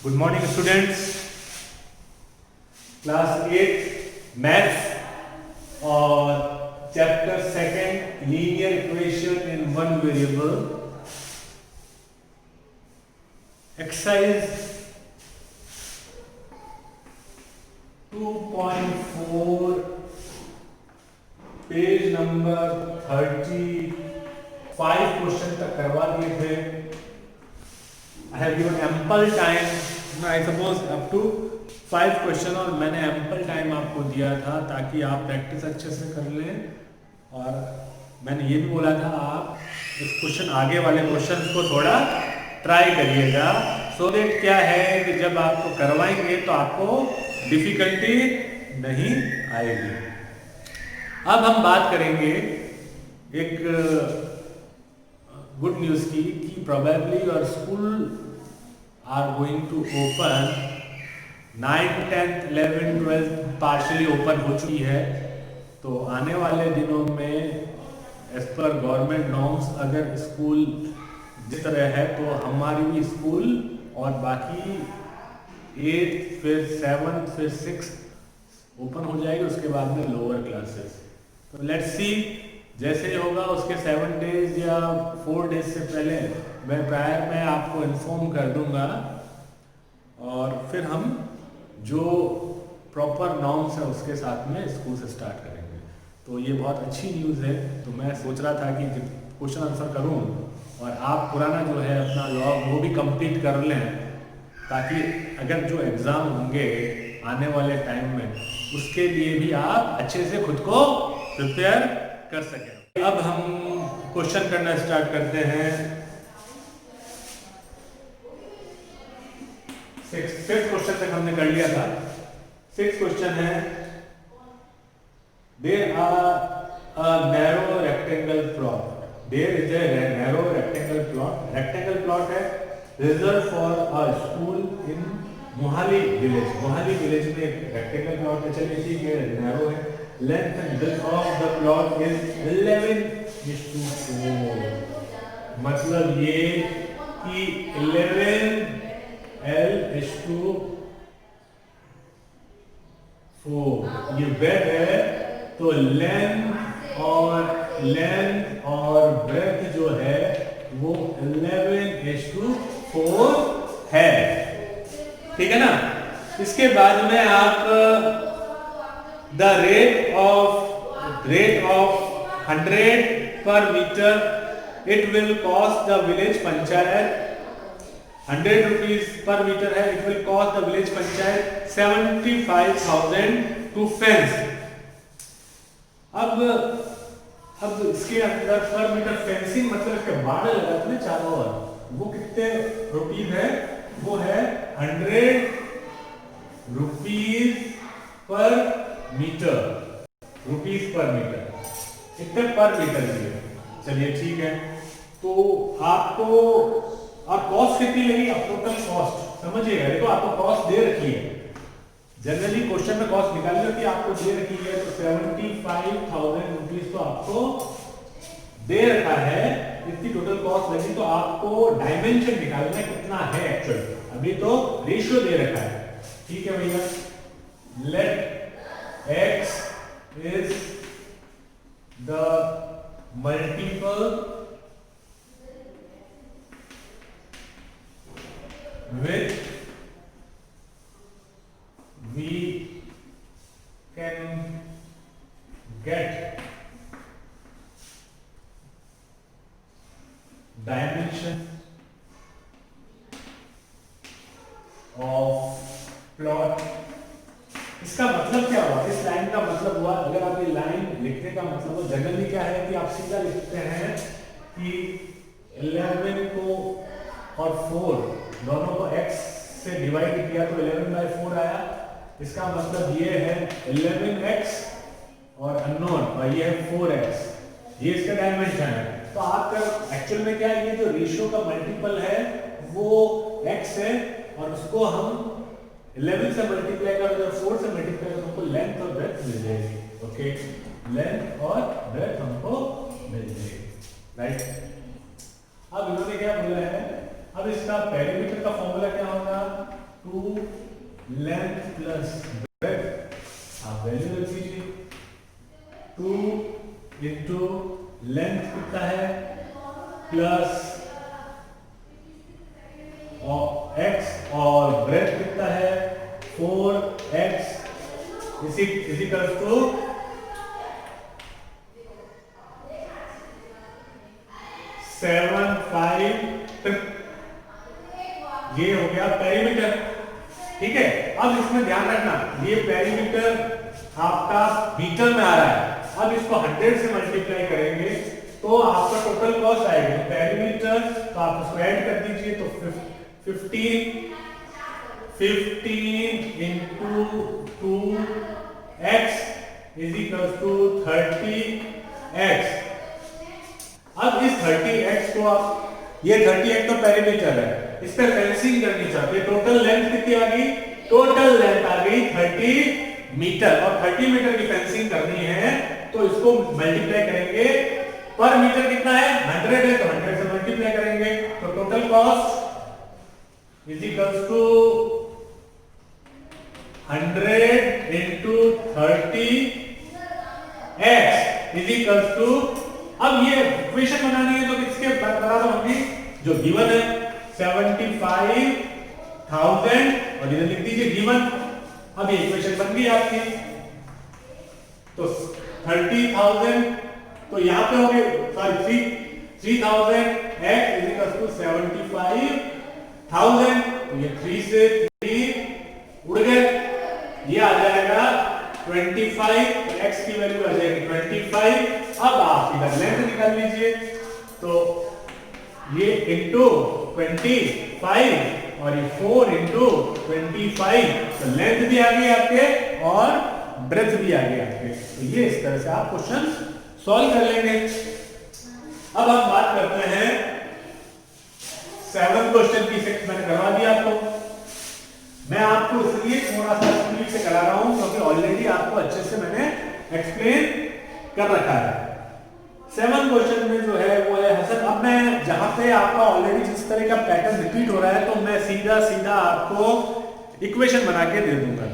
Good morning, students. Class 8 Maths और Chapter 2 Linear Equation in One Variable. Exercise 2.4, page number 35 question तक करवा दिए थे. I have given ample time, I suppose up to 5 question, और मैंने ample time आपको दिया था ताकि आप प्रैक्टिस अच्छे से कर लें. और मैंने ये भी बोला था आप इस क्वेश्चन आगे वाले क्वेश्चन को थोड़ा ट्राई करिएगा, सो दैट क्या है कि जब आपको करवाएंगे तो आपको डिफिकल्टी नहीं आएगी. अब हम बात करेंगे एक गुड न्यूज़ की कि probably your school are going to open. 9th 10th 11th 12th partially open हो चुकी है. तो आने वाले दिनों में एज पर गवर्नमेंट नॉर्म्स अगर स्कूल जिस तरह है तो हमारी भी स्कूल और बाकी 8th फिर 7th फिर 6th ओपन हो जाएगी. उसके बाद में लोअर क्लासेस. तो लेट्स सी जैसे होगा उसके 7 डेज या 4 डेज से पहले मैं प्रायर में आपको इन्फॉर्म कर दूंगा, और फिर हम जो प्रॉपर नॉर्म्स है उसके साथ में स्कूल से स्टार्ट करेंगे. तो ये बहुत अच्छी न्यूज़ है. तो मैं सोच रहा था कि क्वेश्चन आंसर करूं और आप पुराना जो है अपना लॉग वो भी कंप्लीट कर लें, ताकि अगर जो एग्ज़ाम होंगे आने वाले टाइम में उसके लिए भी आप अच्छे से खुद को प्रिपेयर कर सकें. अब हम क्वेश्चन करना स्टार्ट करते हैं. 6th क्वेश्चन तक हमने कर लिया था. 6th क्वेश्चन है, there are a narrow rectangle plot. There is a narrow rectangle plot. Rectangle plot है reserve for a school in Mohali village. Mohali village में एक रेक्टेंगल प्लॉट है. चलिए ठीक है, नैरो है. Length and width of the plot is 11:4. मतलब ये कि 11:4 ये वेट है. तो लेंथ और ब्रेथ जो है वो 11:4 है. ठीक है ना. इसके बाद में आप the rate of 100 per meter, it will cost the village panchayat 100 rupees per meter है. it will cost the village panchayat 75,000 to fence. अब इसके अंदर पर मीटर फेंसिंग मतलब इसके बाड़ लगाते हैं चारों ओर, वो कितने रुपीस है? वो है 100 रुपीस पर मीटर. रुपीस पर मीटर कितने पर मीटर लिए. चलिए ठीक है. तो आपको आप कॉस्ट कितनी लगी? आप टोटल कॉस्ट समझिएगा. देखो आपको कॉस्ट दे रखी है. जनरली क्वेश्चन में कॉस्ट निकालने की आपको दे रखी है. तो 75,000 रुपीस तो आपको दे रखा है. इतनी टोटल कॉस्ट लगी. तो आपको डायमेंशन निकालना है कितना है एक्चुअल. अभी तो रेशियो दे रखा है. ठीक है भैया. Let x is the multiple which we can get dimension of plot. इसका मतलब क्या हुआ? इस लाइन का मतलब हुआ, अगर आप ये लाइन लिखने का मतलब हो जनरली क्या है कि आप सीधा लिखते हैं कि 11 को और 4 दोनों को x से डिवाइड किया तो 11/4 आया. इसका मतलब ये है 11x और अननोन, और ये है 4x. ये इसका डायमेंशन है. तो आपका एक्चुअल में क्या है, ये जो रेशियो का मल्टीपल है वो x है, और उसको हम 11 से मल्टीप्लाई कर दो, 4 से मल्टीप्लाई कर हमको लेंथ और ब्रेथ मिल जाएगी. ओके, लेंथ और ब्रेथ हमको मिल जाएगी. राइट. अब इन्होंने क्या बोला है, अब इसका पेरीमीटर का फॉर्मूला क्या होगा? टू लेंथ प्लस ब्रेथ, आप वैल्यू रख दीजिए। 2 इंटू लेंथ कितना है प्लस और x और ब्रेथ कितना है 4x इजिकल्स टू 7 5 ये हो गया पेरीमीटर। ठीक है, अब इसमें ध्यान रखना ये पेरीमीटर आपका मीटर में आ रहा है। अब इसको 100 से मल्टीप्लाई करेंगे तो आपका टोटल कॉस्ट आएगी। पेरीमीटर तो आप इसको ऐड कर दीजिए तो 15 into 2x is equals to 30x। अब इस 30x को आप ये 30x तो पेरीमीटर है, इस पे फेंसिंग करनी चाहिए। टोटल लेंथ कितनी आ गई? टोटल लेंथ आ गई 30 मीटर और 30 मीटर की फेंसिंग करनी है तो इसको मल्टीप्लाई करेंगे। पर मीटर कितना है 100 है तो 100 से मल्टीप्लाई करेंगे तो total cost is equals to 100 into 30x is equals to, अब ये इक्वेशन बनानी है तो किसके बराबर होगी? जो गिवन है 75,000 और इधर लिख दीजिए गिवन। अब ये इक्वेशन बन गई आपकी। तो 30,000 तो यहां पे हो गए sorry 3000 x is equals to 75,000। तो ये 3 से 3 उड़ गए, ये आ जाएगा 25। तो x की वैल्यू आ जाएगी 25। अब आप इधर लेंथ निकाल लीजिए तो ये इंटू 25 और ये 4 इंटू 25 तो लेंथ भी आ गई आपके और ब्रेथ भी आ गई आपके। तो ये इस तरह से आप क्वेश्चन सॉल्व कर लेंगे। अब हम बात करते हैं 7th क्वेश्चन की। 6 मैंने करवा दिया आपको। मैं आपको इसलिए थोड़ा सा स्पीड से करा रहा हूं क्योंकि ऑलरेडी आपको अच्छे से मैंने एक्सप्लेन कर रखा है। 7th क्वेश्चन में जो है वो है हसन। अब मैं जहां पे आपका ऑलरेडी जिस तरह का पैटर्न रिपीट हो रहा है तो मैं सीधा सीधा आपको इक्वेशन बना के दे दूंगा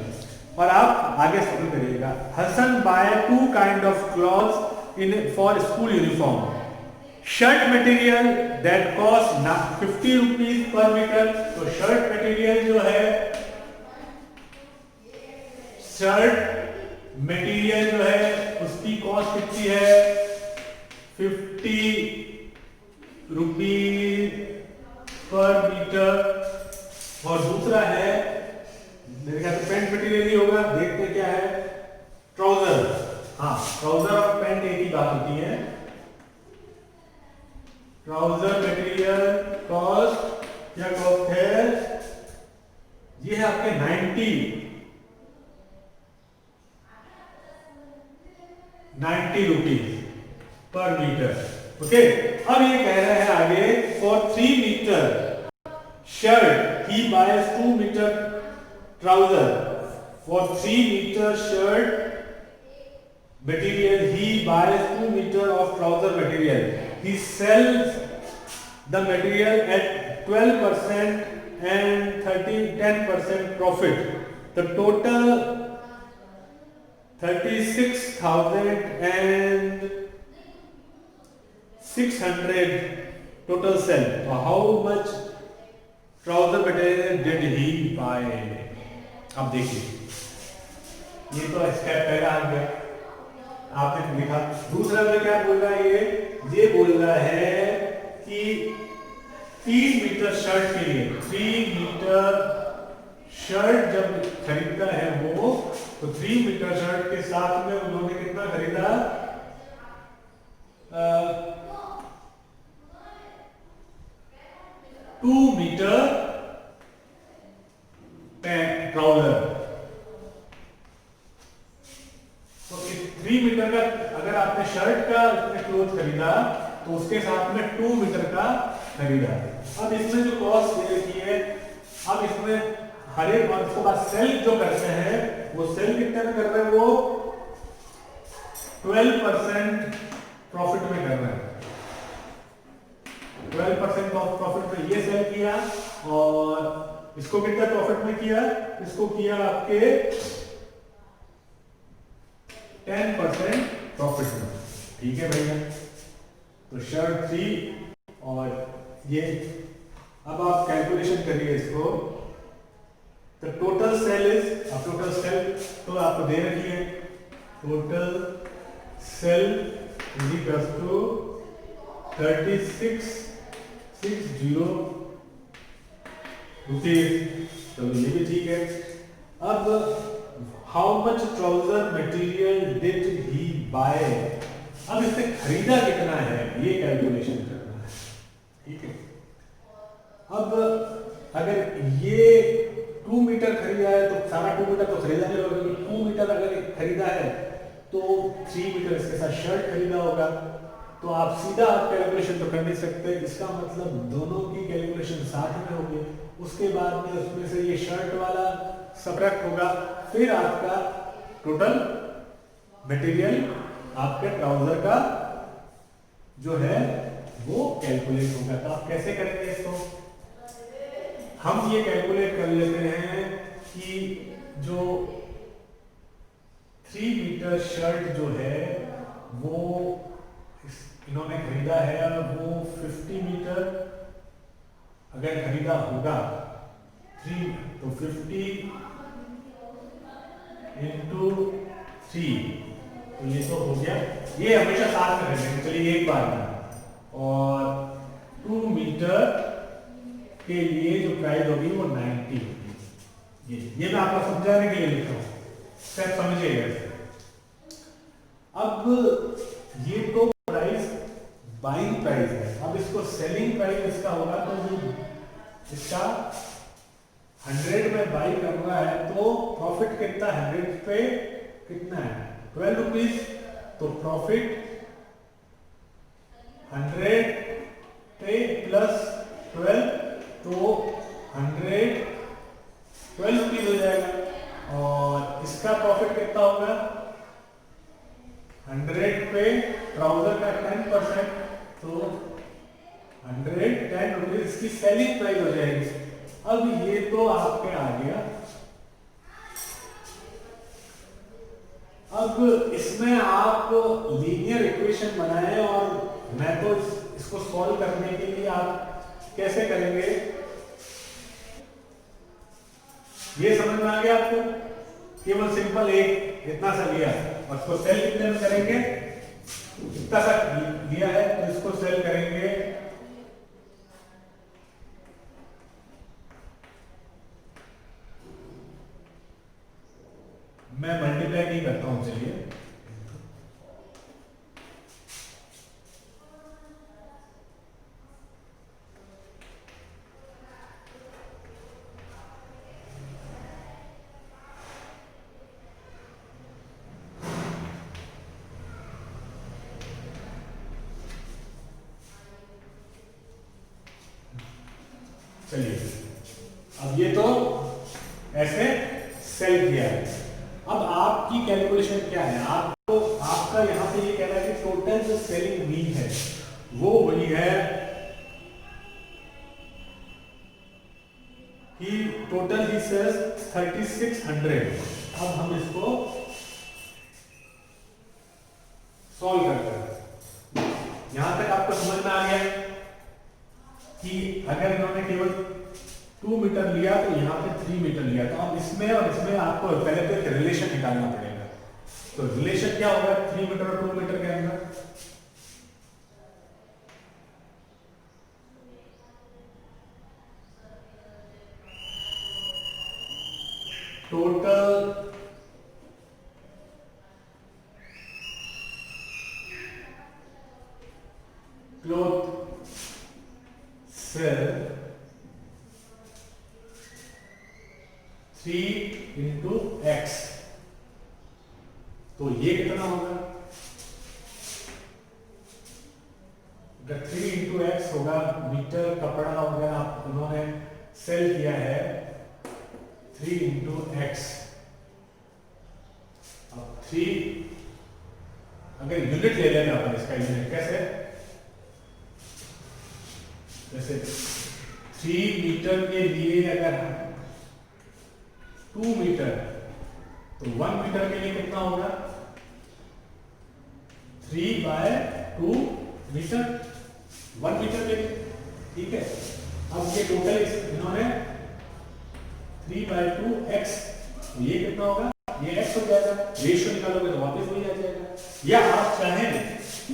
और आप आगे सॉल्व करिएगा। Hasan buy 2 kind of clothes in for school uniform. Shirt material that cost 50 rupees per metre. तो शर्ट मटेरियल जो है शर्ट मटेरियल जो है उसकी कॉस्ट कितनी है 50 रुपीज पर मीटर। और दूसरा है मेरे ख्याल से पैंट मटेरियल ही होगा, देखते क्या है ट्राउजर। हाँ, ट्राउजर और पैंट एक ही बात होती है। ट्राउजर मटेरियल कॉस्ट क्या कॉस्ट है? ये है आपके 90 रुपीज पर मीटर। ओके, अब ये कह रहा है आगे for 3 metre shirt he buys 2 metre trouser. For 3 metre shirt material he buys 2 meter of trouser material. He sells the material at 12% and 10% profit. The total 36,600 total sell. So how much trouser material did he buy? अब देखिए ये तो step पहला आ गया, आपने लिखा। दूसरा में क्या बोल रहा है? ये बोल रहा है कि 3 मीटर शर्ट के लिए 3 मीटर शर्ट जब खरीदता है वो तो 3 मीटर शर्ट के साथ में उन्होंने कितना खरीदा? 2 मीटर ट्राउजर। तो 3 मीटर का अगर आपने शर्ट का क्लोथ खरीदा तो उसके साथ में 2 मीटर का खरीदा। अब इसमें जो कॉस्ट दे रखी है, अब इसमें हर एक और उसके बाद सेल जो करते हैं वो सेल कितने में कर रहे हैं? वो 12% प्रॉफिट में कर रहे हैं। 12% ऑफ प्रॉफिट में ये सेल किया और इसको कितना प्रॉफिट में किया, इसको किया आपके 10% प्रॉफिट में। ठीक है भैया, तो शर्ट 3 और ये अब आप कैलकुलेशन करिए इसको। तो टोटल सेल इज, अब टोटल सेल तो आपको दे रखी है, total sale is equal to 3660 rupees. चलो ये भी ठीक है। अब how much trouser material did he buy, अब इसने खरीदा कितना है ये कैलकुलेशन करना है। ठीक है, अब अगर ये 2 मीटर खरीदा है तो सारा 2 मीटर तो खरीदा नहीं होगा, 2 मीटर अगर खरीदा है तो 3 मीटर इसके साथ शर्ट खरीदा होगा। तो आप सीधा आप कैलकुलेशन तो कर नहीं सकते, इसका मतलब दोनों की कैलकुलेशन साथ में होगी। उसके बाद में उसमें से ये शर्ट वाला सब्ट्रैक्ट होगा, फिर आपका टोटल मटेरियल आपके ट्राउजर का जो है वो कैलकुलेट होगा। तो आप कैसे करेंगे इसको, हम ये कैलकुलेट कर लेते हैं कि जो 3 मीटर शर्ट जो है वो इन्होंने खरीदा है, वो 50 मीटर अगर खरीदा होगा 3 तो 50 इंटू 3, तो ये तो हो गया, ये हमेशा साथ में रहेंगे। चलिए एक बार में, और 2 मीटर के लिए जो प्राइस होगी वो 90 होगी। ये मैं आपको समझाने के लिए लिख रहा हूँ, स्टेप समझिएगा। अब ये तो प्राइस बाइंग प्राइस है, अब इसको सेलिंग प्राइस इसका होगा, तो जो इसका 100 में बाई करना है तो प्रॉफिट कितना, 100 पे कितना है 12 रुपीज, तो प्रॉफिट 100 पे प्लस 12 तो 112 रुपीज हो जाएगा। और इसका प्रॉफिट कितना होगा, 100 पे ट्राउजर का 10% तो 110 रुपीज इसकी सेलिंग प्राइस हो जाएगी। अब ये तो आपके आ गया। अब इसमें आप लीनियर इक्वेशन बनाएं, और मैं तो इसको सॉल्व करने के लिए आप कैसे करेंगे ये समझ में आ गया आपको। केवल सिंपल एक इतना सा लिया और इसको सेल कितने में करेंगे, इतना सा लिया है तो इसको सेल करेंगे मैं मल्टीप्लाई नहीं करता हूं। चलिए चलिए अब ये तो ऐसे सेल किया है। अब आपकी कैलकुलेशन क्या है, आपको आपका यहां पे ये कह रहा है कि टोटल जो सेलिंग हुई है वो हुई है कि टोटल ही सेल्स 3600। अब हम इसको सॉल्व करते हैं। यहां तक आपको समझ में आ गया कि अगर इन्होंने केवल 2 मीटर लिया तो यहाँ पे 3 मीटर लिया, तो अब इसमें और इसमें आपको पहले तो एक रिलेशन निकालना पड़ेगा। तो रिलेशन क्या होगा 3 मीटर और 2 मीटर के अंदर, total cloth sale 3 into x, तो ये कितना होगा, अगर 3 इंटू एक्स होगा, मीटर कपड़ा वगैरह आप उन्होंने सेल किया है 3 इंटू एक्स। अब 3 अगर यूनिट ले लेंगे अपन, इसका यूनिट कैसे, जैसे 3 मीटर के लिए अगर 2 मीटर, तो 1 मीटर के लिए कितना होगा 3/2 मीटर 1 मीटर के लिए, ठीक है। अब ये टोटल इन्होंने 3/2 x, तो ये कितना होगा, ये x हो जाएगा, रेशियो निकालोगे तो वापस वही आ जाएगा। या आप चाहें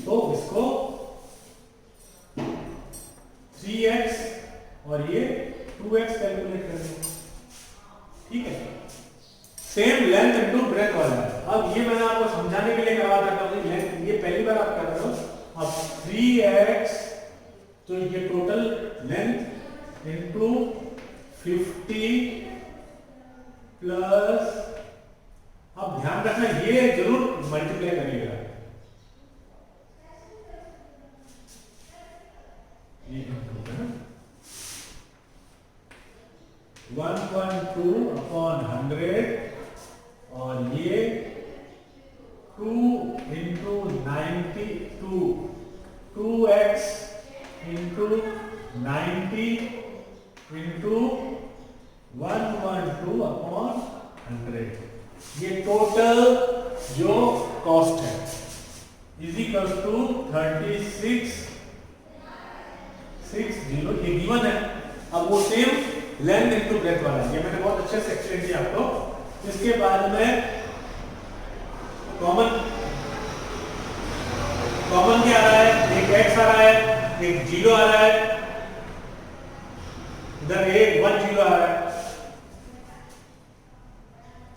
तो इसको 3x और ये 2x कैलकुलेट कर दें, ठीक है। सेम लेंथ इनटू ब्रेथ वाला है। अब ये मैंने आपको समझाने के लिए करवा था कि लेंथ ये पहली बार आप कर रहे हो। अब 3x, तो ये टोटल लेंथ इनटू 50 प्लस, अब ध्यान रखना ये जरूर मल्टीप्लाई करिएगा, ये इनटू है 1.2/100 और ये 2 इंटू 92 2x इंटू 90 इंटू 112/100, ये टोटल जो कॉस्ट है इज इक्वल टू 3660, ये गिवन है। अब वो सेम लेंथ इनटू ब्रेथ वाला है, ये मैंने बहुत अच्छे से एक्सप्लेन किया आपको। इसके बाद में कॉमन क्या आ रहा है, एक x आ रहा है, एक 0 आ रहा है, इधर एक 1 0 आ रहा है,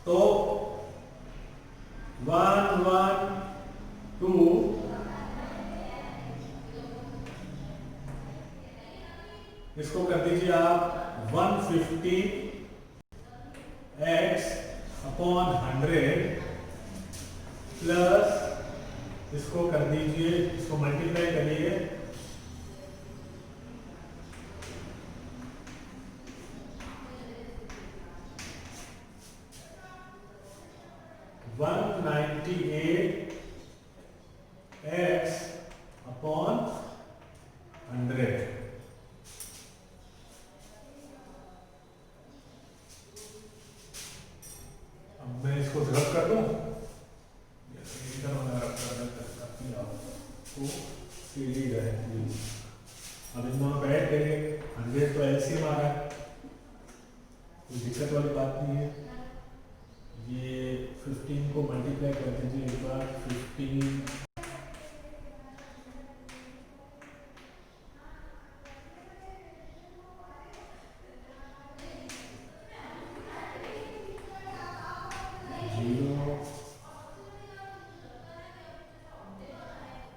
तो 1 1 2 इसको कर दीजिए आप 150x/100 प्लस इसको कर दीजिए, इसको मल्टीप्लाई करिए 198x/100। अब मैं इसको रब कर दूं, सीधी रहे। अब इन दोनों को ऐड करेंगे, 100 तो एलसीएम आ रहा है, कोई दिक्कत वाली बात नहीं है। ये 15 को मल्टीप्लाई कर दीजिए एक बार, 15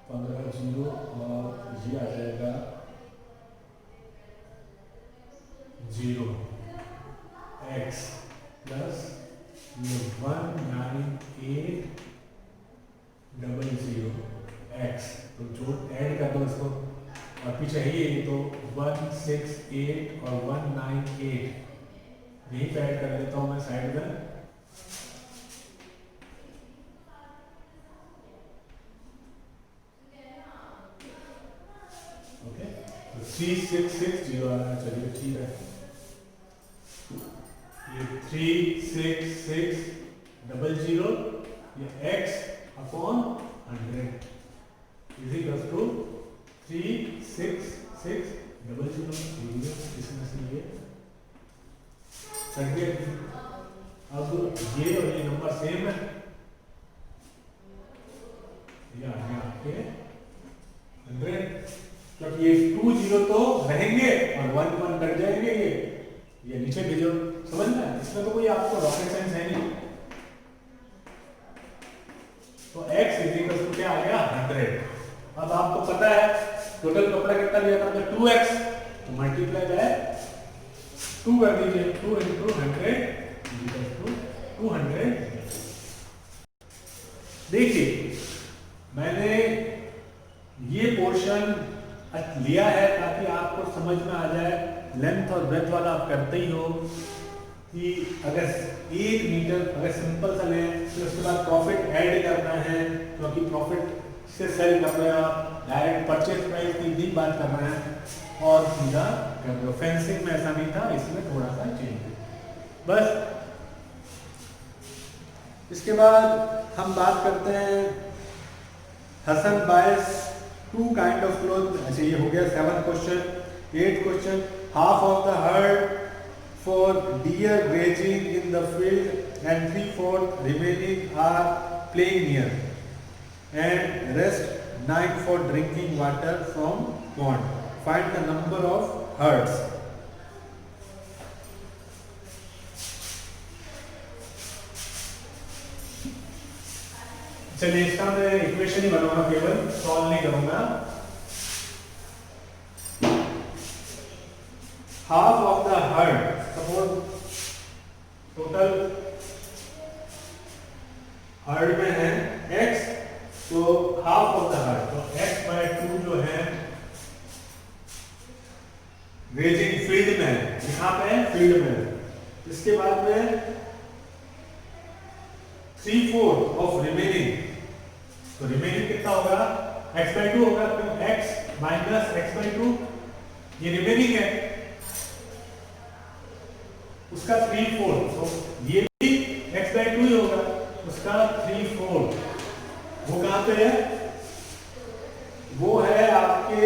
15 0 और ये आ जाएगा 0x प्लस 19800x, तो जो ऐड कर दो इसको और पीछे ये तो 168 और 198 यही पे ऐड कर देता हूँ मैं साइड में। ओके, 3660 आ रहा है, चलिए ठीक है। ये 36600 ये x/100 इज इक्वल टू 36600, इसमें से ये सर्किट। अब ये और ये नंबर सेम है, ये आ गया आपके 100, क्योंकि ये 2 0 तो रहेंगे और 1 1 कट जाएंगे, ये नीचे भेजो, समझना है, इसमें तो कोई आपको रॉकेट साइंस है नहीं। तो x इज इक्वल टू क्या आ गया 100। अब आपको पता है टोटल कपड़ा कितना लिया था, 2x, तो मल्टीप्लाई बाय 2 कर दीजिए, 2 इंटू 100 इक्वल टू 200। देखिए मैंने ये पोर्शन लिया है ताकि आपको समझ में आ जाए, लेंथ और ब्रेथ वाला आप करते ही हो कि अगर 1 मीटर अगर सिंपल सा लें तो उसके बाद प्रॉफिट ऐड करना है, क्योंकि प्रॉफिट से सेल कर रहे हो आप, डायरेक्ट परचेज प्राइस की भी बात कर रहे हैं और सीधा कर रहे हो। फेंसिंग में ऐसा नहीं था, इसमें थोड़ा सा चेंज है। बस इसके बाद हम बात करते हैं Hasan buys 2 kind of cloth. अच्छा ये हो गया 7th question. 8th question, half of the herd for deer grazing in the field and 3/4 remaining are playing near and rest 9 for drinking water from pond. Find the number of herds. चलिए इसका मैं equation ही बनाऊंगा, केवल solve नहीं करूंगा। Half of the heard, suppose total heard में है x, तो हाफ ऑफ द हर्ड, तो x/2 जो है ग्रेजिंग फील्ड में है, यहाँ पे फील्ड में है। इसके बाद में 3/4 ऑफ रिमेनिंग, तो रिमेनिंग कितना होगा, x/2 होगा, क्यों x माइनस x/2 ये रिमेनिंग है, उसका 3/4, तो ये भी x/2 ही होगा, उसका 3/4। वो कहां पे है, वो है आपके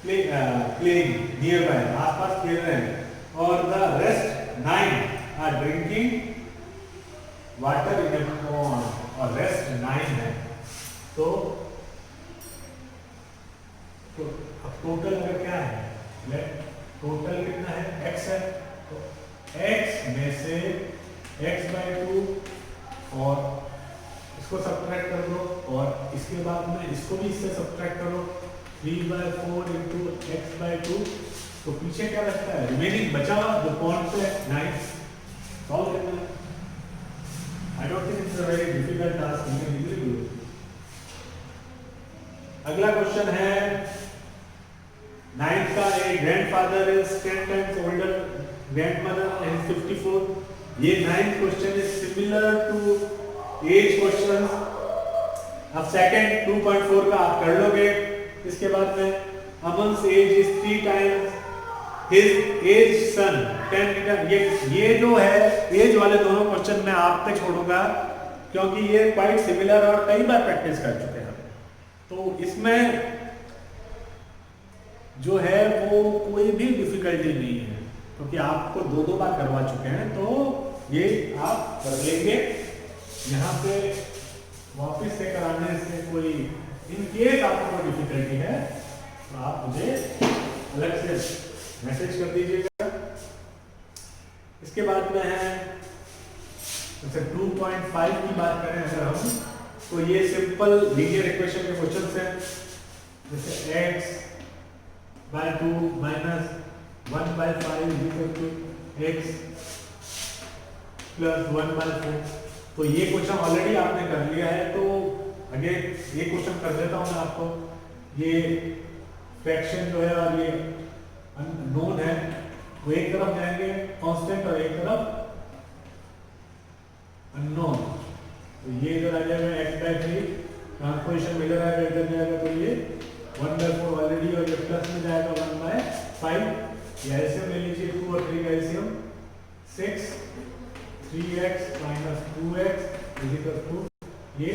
प्लेइंग नियर बाय, आसपास खेल रहे हैं। और the rest 9 are drinking water in a pond, और रेस्ट 9 है। तो अब टोटल अगर क्या है, टोटल कितना है, x है, तो x में से x/2 और इसको सब्ट्रैक्ट कर दो, और इसके बाद में इसको भी इससे सब्ट्रैक्ट करो, 3/4 इंटू x/2। तो पीछे क्या बचता है, रिमेनिंग बचा हुआ जो पॉइंट पे 9, सॉल्व करना है। I don't think it's a very difficult task, you can easily do it. अगला क्वेश्चन है 9th का, एक grandfather is 10 times older grandmother is 54। ये 9th क्वेश्चन is similar to age question. अब सेकंड 2.4 का आप कर लोगे। इसके बाद में Aman's age is 3 times his age son 10 metre. ये जो है एज वाले दोनों क्वेश्चन मैं आप पे छोड़ूंगा, क्योंकि ये क्वाइट सिमिलर और कई बार प्रैक्टिस कर चुके हैं। तो इसमें जो है वो कोई भी डिफिकल्टी नहीं है, क्योंकि आपको 2 बार करवा चुके हैं, तो ये आप कर लेंगे। यहाँ पे वापस से कराने से कोई, इन केस आपको कोई डिफिकल्टी है तो आप मुझे अलग से मैसेज कर दीजिएगा। इसके बाद में है जैसे 2.5 की बात करें अगर हम, तो ये सिंपल लीनियर इक्वेशन के क्वेश्चन हैं, जैसे x/2 minus 1/5 equal to x plus 1/4। तो ये क्वेश्चन ऑलरेडी आपने कर लिया है, तो अगेन ये क्वेश्चन कर देता हूं मैं आपको। ये फ्रैक्शन जो है और ये अननोन है, वो एक तरफ जाएंगे कांस्टेंट और एक तरफ अननोन। तो ये इधर आ जाएगा x/3, ट्रांसपोजिशन मिलर है इधर जाएगा, तो ये 1/4 ऑलरेडी, और ये प्लस में जाएगा 1/5। ये एलसीएम ले लीजिए, 2 और 3 का LCM 6, 3x minus 2x is equal to ये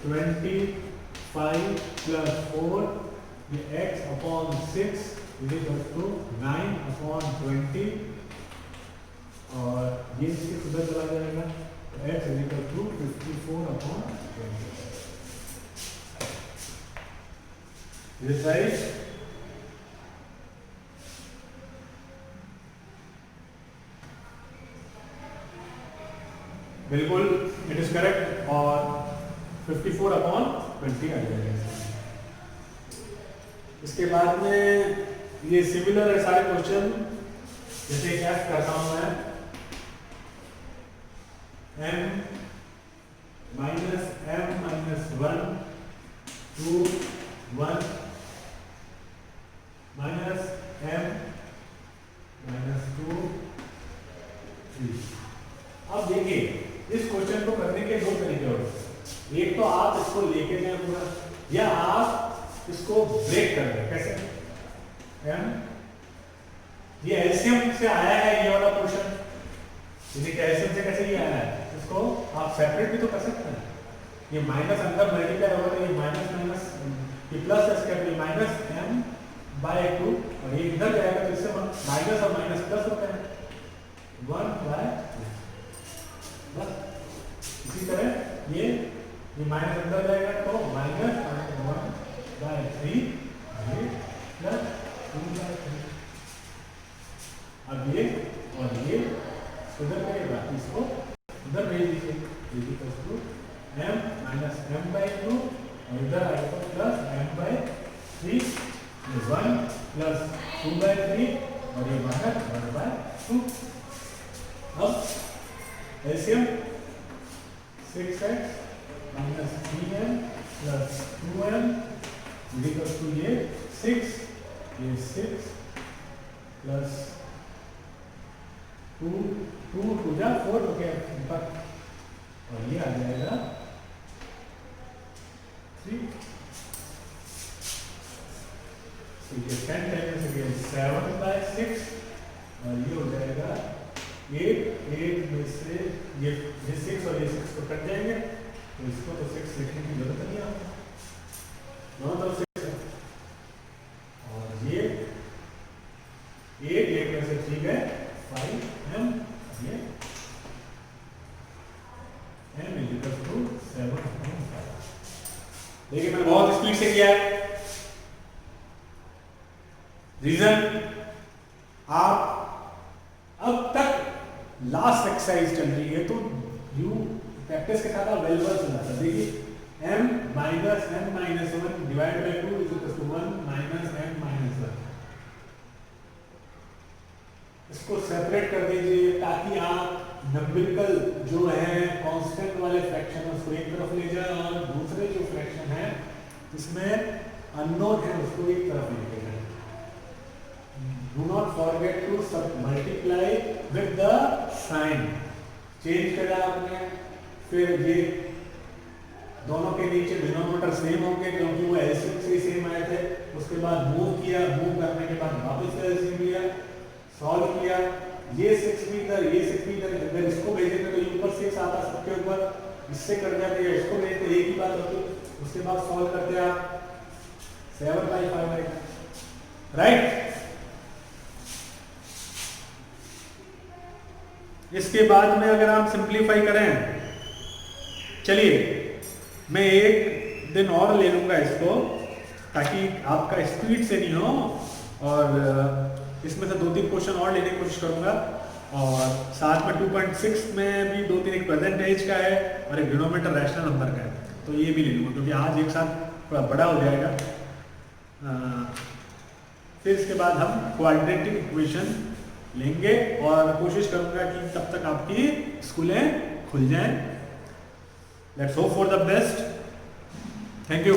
25 प्लस 4, ये x upon 6 is equal to 9/20, और ये इसके सुबह चला जाएगा, तो x is equal to 54/20। This right? बिल्कुल इट इज करेक्ट, और 54/20 आ जाएगा। इसके बाद में ये सिमिलर है सारे क्वेश्चन, जैसे क्या करता हूं मैं, m minus m minus 1 2 1 minus m minus 2 3। अब देखिए इस क्वेश्चन को करने के 2 तरीके होते हैं। एक तो आप इसको लेके जाए पूरा, या आप इसको ब्रेक कर दें। कैसे? ये एलसीएम से आया है ये वाला क्वेश्चन, एलसीएम से कैसे ये आया है, इसको आप सेपरेट भी तो कर सकते हैं। ये माइनस अंदर मल्टीप्लाई होगा तो ये माइनस माइनस ये plus S capital minus M by 2 और ये इधर जाएगा तो इससे माइनस और माइनस प्लस होता है 1 बाय बस। इसी तरह ये माइनस अंदर जाएगा तो माइनस 1 बाय 3 ये प्लस 2 बाय 3। अब ये और ये उधर करेगा इसको उधर भेज दीजिए m माइनस m बाई 2 और इधर आएगा plus m by 3 1 plus 2 by 3 और ये बाहर 1 बाई 2। अब LCM 6x minus 3m plus 2m equal to ये 6 प्लस 2 टू जा 4 हो गया और ये आ जाएगा 3 10 टाइम्स 7 बाय 6 और ये हो जाएगा 8 में से ये 6 और ये 6 को कट जाएंगे तो इसको तो 6 लिखने की जरूरत नहीं है दोनों तरफ 6 है और ये 8 में से ठीक है 5m ये m इक्वल टू 7। देखिए मैंने बहुत स्पीड से किया है। रीजन आप अब तक लास्ट एक्सरसाइज चल रही है तो यू प्रैक्टिस के साथ आप वेल वर्स हो जाता है। देखिए m minus m minus 1 divide by 2 is equal to 1 minus m minus 1। इसको सेपरेट कर दीजिए ताकि आप नंबरिकल जो है कांस्टेंट वाले फ्रैक्शन उसको एक तरफ ले जाए और दूसरे जो फ्रैक्शन है इसमें अननोन है उसको एक तरफ लेके जाए। डू नॉट फॉरगेट टू सब multiply with the sign. Change करा आपने फिर ये दोनों के नीचे डिनोमिनेटर सेम होंगे क्योंकि वो एलसीएम से सेम आए थे। उसके बाद मूव किया, मूव करने के बाद वापस एलसीएम लिया, सॉल्व किया, ये 6 भी इधर ये 6 भी इधर, अगर इसको भेजे तो ये ऊपर 6 आता सबके ऊपर, इससे कट जाते हैं, इसको भेजे तो एक ही बात होती। उसके बाद सॉल्व करते आप 7 बाई 5 आएगा, राइट। इसके बाद में अगर आप सिंप्लीफाई करें, चलिए मैं एक दिन और ले लूंगा इसको ताकि आपका स्पीड से नहीं हो और इसमें से 2-3 क्वेश्चन और लेने की कोशिश करूंगा और साथ में 2.6 में भी 2-3 एक परसेंटेज का है और एक डिनोमिनेटर रैशनल नंबर का है तो ये भी ले लूंगा क्योंकि आज एक साथ थोड़ा बड़ा हो जाएगा। फिर इसके बाद हम क्वाड्रेटिक इक्वेशन लेंगे और कोशिश करूंगा कि तब तक आपकी स्कूलें खुल जाएं। Let's hope for the best. Thank you.